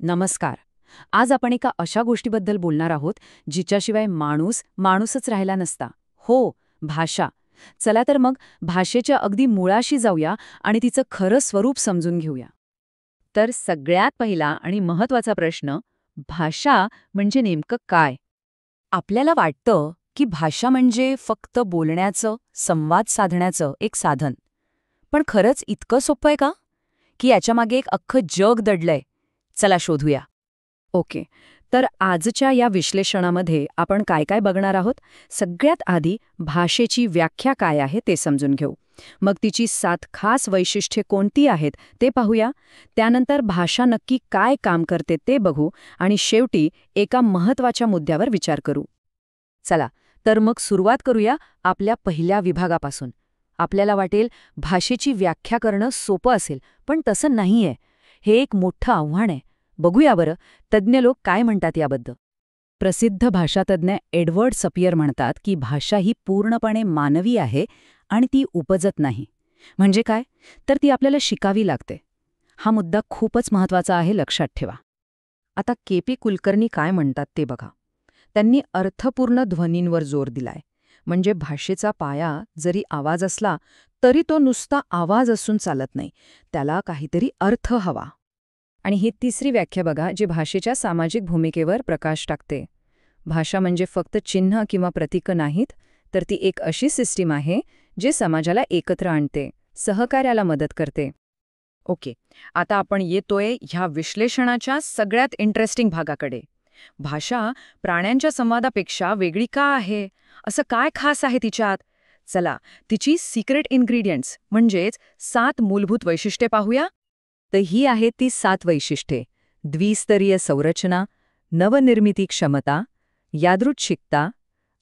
नमस्कार. आज आपण एका अशा गोष्टीबद्दल बोलणार आहोत जिच्याशिवाय माणूस माणूसच राहिला नसता. हो, भाषा. चला तर मग भाषेच्या अगदी मुळाशी जाऊया आणि तिचं खरं स्वरूप समजून घेऊया. तर सगळ्यात पहिला आणि महत्वाचा प्रश्न, भाषा म्हणजे नेमकं काय? आपल्याला वाटतं की भाषा म्हणजे फक्त बोलण्याचं, संवाद साधण्याचं एक साधन. पण खरंच इतकं सोपं आहे का? की याच्यामागे एक अख्खं जग दडलंय? चला शोधूया. ओके. तर आजच्या या विश्लेषणामध्ये आपण काय काय बघणार आहोत? सगळ्यात आधी भाषेची व्याख्या काय आहे ते समजून घेऊ. मग तिची 7 खास वैशिष्ट्ये कोणती आहेत ते पाहूया. त्यानंतर भाषा नक्की काय काम करते ते बघू आणि शेवटी एका महत्त्वाच्या मुद्द्यावर विचार करू. चला, तर मग सुरुवात करूया आपल्या पहिल्या विभागापासून. आपल्याला वाटेल भाषेची व्याख्या करणं सोपं असेल, पण तसं नाहीये. हे एक मोठं आव्हान आहे. बघूया बरं, तज्ज्ञ लोक काय म्हणतात याबद्दल. प्रसिद्ध भाषातज्ञ एडवर्ड सपियर म्हणतात की भाषा ही पूर्णपणे मानवी आहे आणि ती उपजत नाही. म्हणजे काय? तर ती आपल्याला शिकावी लागते. हा मुद्दा खूपच महत्त्वाचा आहे, लक्षात ठेवा. आता के.पी. कुलकर्णी काय म्हणतात ते बघा. त्यांनी अर्थपूर्ण ध्वनींवर जोर दिलाय. म्हणजे भाषेचा पाया जरी आवाज असला तरी तो नुसता आवाज असून चालत नाही, त्याला काहीतरी अर्थ हवा. आणि ही तिसरी व्याख्या बघा, जी भाषेच्या सामाजिक भूमिकेवर प्रकाश टाकते. भाषा म्हणजे फक्त चिन्ह किंवा प्रतीकं नाहीत, तर ती एक अशी सिस्टीम आहे जे समाजाला एकत्र आणते, सहकार्याला मदत करते. ओके, आता आपण येतोय ह्या विश्लेषणाच्या सगळ्यात इंटरेस्टिंग भागाकडे. भाषा प्राण्यांच्या संवादापेक्षा वेगळी का आहे? असं काय खास आहे तिच्यात? चला, तिची सिक्रेट इन्ग्रेडियंट्स म्हणजेच 7 मूलभूत वैशिष्ट्ये पाहूया. तर ही आहेत ती 7 वैशिष्ट्ये: द्विस्तरीय संरचना, नवनिर्मिती क्षमता, यादृच्छिकता,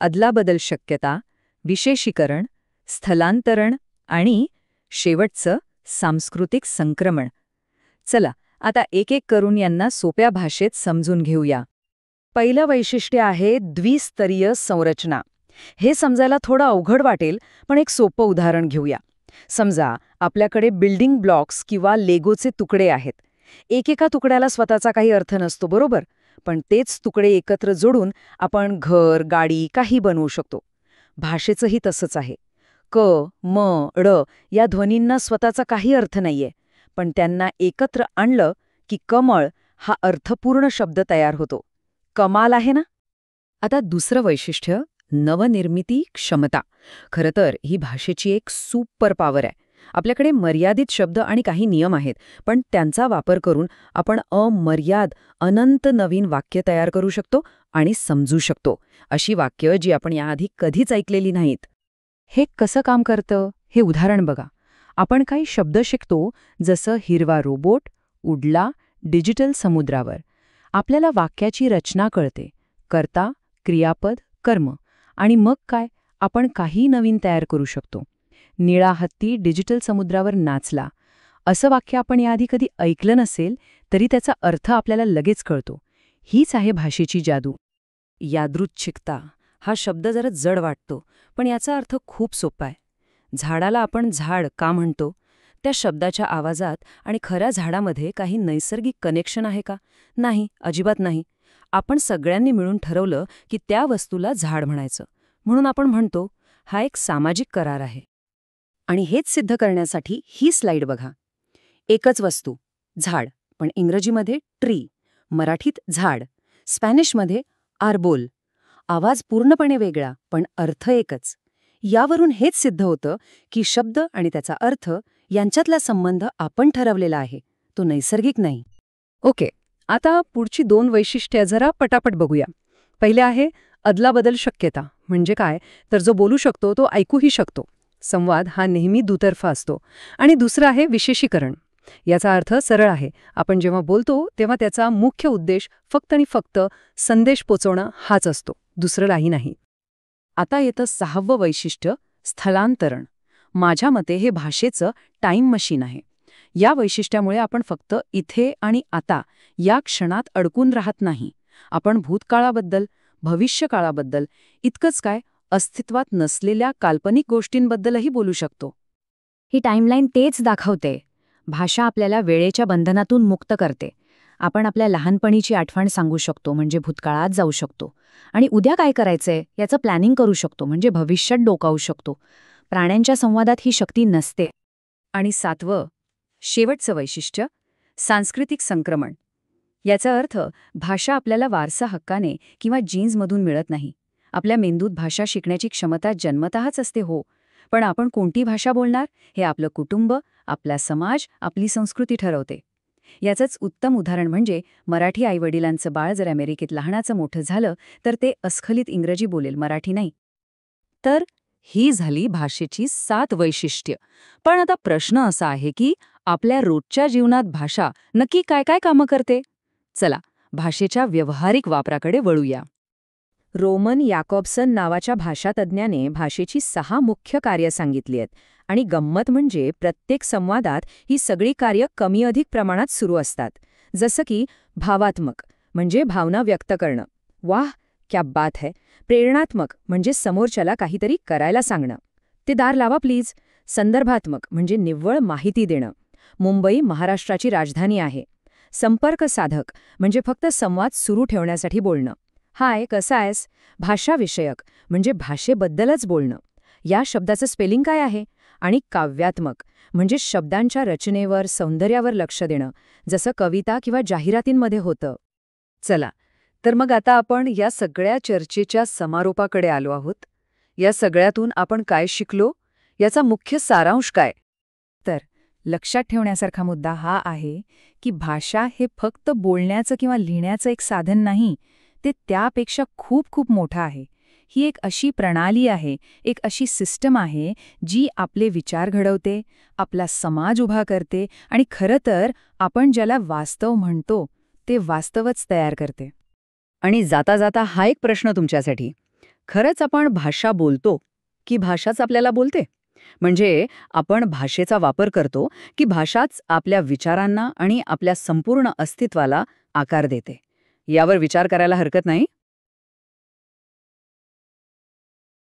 अदलाबदल शक्यता, विशेषीकरण, स्थलांतरण आणि शेवटचं सांस्कृतिक संक्रमण. चला, आता एक एक करून यांना सोप्या भाषेत समजून घेऊया. पहिलं वैशिष्ट्य आहे द्विस्तरीय संरचना. हे समजायला थोडं अवघड वाटेल, पण एक सोपं उदाहरण घेऊया. समजा आपल्याकडे बिल्डिंग ब्लॉक्स किंवा लेगोचे तुकडे आहेत. एकेका तुकड्याला स्वतःचा काही अर्थ नसतो, बरोबर? पण तेच तुकडे एकत्र जोडून आपण घर, गाडी काही बनवू शकतो. भाषेचंही तसंच आहे. क, म, ड या ध्वनींना स्वतःचा काही अर्थ नाहीये, पण त्यांना एकत्र आणलं की कमळ हा अर्थपूर्ण शब्द तयार होतो. कमाल आहे ना? आता दुसरं वैशिष्ट्य, नवनिर्मिती क्षमता. खरं तर ही भाषेची एक सुपर पॉवर आहे. आपल्याकडे मर्यादित शब्द आणि काही नियम आहेत, पण त्यांचा वापर करून आपण अमर्याद अनंत नवीन वाक्य तयार करू शकतो आणि समजू शकतो. अशी वाक्य जी आपण याआधी कधीच ऐकलेली नाहीत. हे कसं काम करतं हे उदाहरण बघा. आपण काही शब्द शिकतो, जसं हिरवा रोबोट, उडला, डिजिटल समुद्रावर. आपल्याला वाक्याची रचना कळते, कर्ता, क्रियापद, कर्म. आणि मग काय, आपण काही नवीन तयार करू शकतो. निळा हत्ती डिजिटल समुद्रावर नाचला. असं वाक्य आपण याआधी कधी ऐकलं नसेल, तरी त्याचा अर्थ आपल्याला लगेच कळतो. हीच आहे भाषेची जादू. यादृच्छिकता हा शब्द जरा जड वाटतो, पण याचा अर्थ खूप सोपा आहे. झाडाला आपण झाड का म्हणतो? त्या शब्दाच्या आवाजात आणि खऱ्या झाडामध्ये काही नैसर्गिक कनेक्शन आहे का? नाही, अजिबात नाही. आपण सगळ्यांनी मिळून ठरवलं की त्या वस्तूला झाड म्हणायचं, म्हणून आपण म्हणतो. हा एक सामाजिक करार आहे. आणि हेच सिद्ध करण्यासाठी ही स्लाईड बघा. एकच वस्तू, झाड, पण इंग्रजीमध्ये ट्री, मराठीत झाड, स्पॅनिशमध्ये आर्बोल. आवाज पूर्णपणे वेगळा, पण अर्थ एकच. यावरून हेच सिद्ध होतं की शब्द आणि त्याचा अर्थ यांच्यातला संबंध आपण ठरवलेला आहे, तो नैसर्गिक नाही. ओके, आता पुढची 2 वैशिष्ट्ये जरा पटापट बघूया. पहिले आहे अदलाबदल शक्यता. म्हणजे काय, तर जो बोलू शकतो तो ऐकूही शकतो. संवाद हा नेहमी दुतर्फा असतो. आणि दुसरं आहे विशेषीकरण. याचा अर्थ सरळ आहे. आपण जेव्हा बोलतो तेव्हा त्याचा मुख्य उद्देश फक्त आणि फक्त संदेश पोचवणं हाच असतो, दुसरंही नाही. आता येतं 6वं वैशिष्ट्य, स्थलांतरण. माझ्या मते हे भाषेचं टाईम मशीन आहे. या वैशिष्ट्यामुळे आपण फक्त इथे आणि आता या क्षणात अडकून राहत नाही. आपण भूतकाळाबद्दल, भविष्यकाळाबद्दल, इतकंच काय, अस्तित्वात नसलेल्या काल्पनिक गोष्टींबद्दलही बोलू शकतो. ही टाईमलाईन तेच दाखवते. भाषा आपल्याला वेळेच्या बंधनातून मुक्त करते. आपण आपल्या लहानपणीची आठवण सांगू शकतो म्हणजे भूतकाळात जाऊ शकतो. आणि उद्या काय करायचंय याचं प्लॅनिंग करू शकतो म्हणजे भविष्यात डोकावू शकतो. प्राण्यांच्या संवादात ही शक्ती नसते. आणि 7वं, शेवटचं वैशिष्ट्य, सांस्कृतिक संक्रमण. याचा अर्थ भाषा आपल्याला वारसा हक्काने किंवा जीन्समधून मिळत नाही. आपल्या मेंदूत भाषा शिकण्याची क्षमता जन्मतःच असते हो, पण आपण कोणती भाषा बोलणार हे आपलं कुटुंब, आपला समाज, आपली संस्कृती ठरवते. याचंच उत्तम उदाहरण म्हणजे मराठी आईवडिलांचं बाळ जर अमेरिकेत लहानाचं मोठं झालं तर ते अस्खलित इंग्रजी बोलेल, मराठी नाही. तर ही झाली भाषेची 7 वैशिष्ट्य. पण आता प्रश्न असा आहे की आपल्या रोजच्या जीवनात भाषा नक्की काय काय कामं करते? चला, भाषेच्या व्यावहारिक वापराकडे वळूया. रोमन याकॉब्सन नावाच्या भाषातज्ञाने भाषेची 6 मुख्य कार्य सांगितली आहेत. आणि गंमत म्हणजे प्रत्येक संवादात ही सगळी कार्य कमी अधिक प्रमाणात सुरू असतात. जसं की भावात्मक म्हणजे भावना व्यक्त करणं, वाह क्या बात है. प्रेरणात्मक म्हणजे समोरच्याला काहीतरी करायला सांगणं, ते दार लावा प्लीज. संदर्भात्मक म्हणजे निव्वळ माहिती देणं, मुंबई महाराष्ट्राची राजधानी आहे. संपर्क साधक म्हणजे फक्त संवाद सुरू ठेवण्यासाठी बोलणं, हाय कसा आहेस. भाषाविषयक म्हणजे भाषेबद्दलच बोलणं, या शब्दाचं स्पेलिंग काय आहे. आणि काव्यात्मक म्हणजे शब्दांच्या रचनेवर, सौंदर्यावर लक्ष देणं, जसं कविता किंवा जाहिरातींमध्ये होतं. चला, तर मग आता आपण या सगळ्या चर्चेच्या समारोपाकडे आलो आहोत. या सगळ्यातून आपण काय शिकलो, याचा मुख्य सारांश काय? तर लक्षात ठेवण्यासारखा मुद्दा हा आहे की भाषा हे फक्त बोलण्याचं किंवा लिहिण्याचं एक साधन नाही, ते त्यापेक्षा खूप खूप मोठं आहे. ही एक अशी प्रणाली आहे, एक अशी सिस्टम आहे जी आपले विचार घडवते, आपला समाज उभा करते आणि खरं तर आपण ज्याला वास्तव म्हणतो ते वास्तवच तयार करते. आणि जाता जाता हा एक प्रश्न तुमच्यासाठी, खरंच आपण भाषा बोलतो की भाषाच आपल्याला बोलते? म्हणजे आपण भाषेचा वापर करतो की भाषाच आपल्या विचारांना आणि आपल्या संपूर्ण अस्तित्वाला आकार देते? यावर विचार करायला हरकत नाही.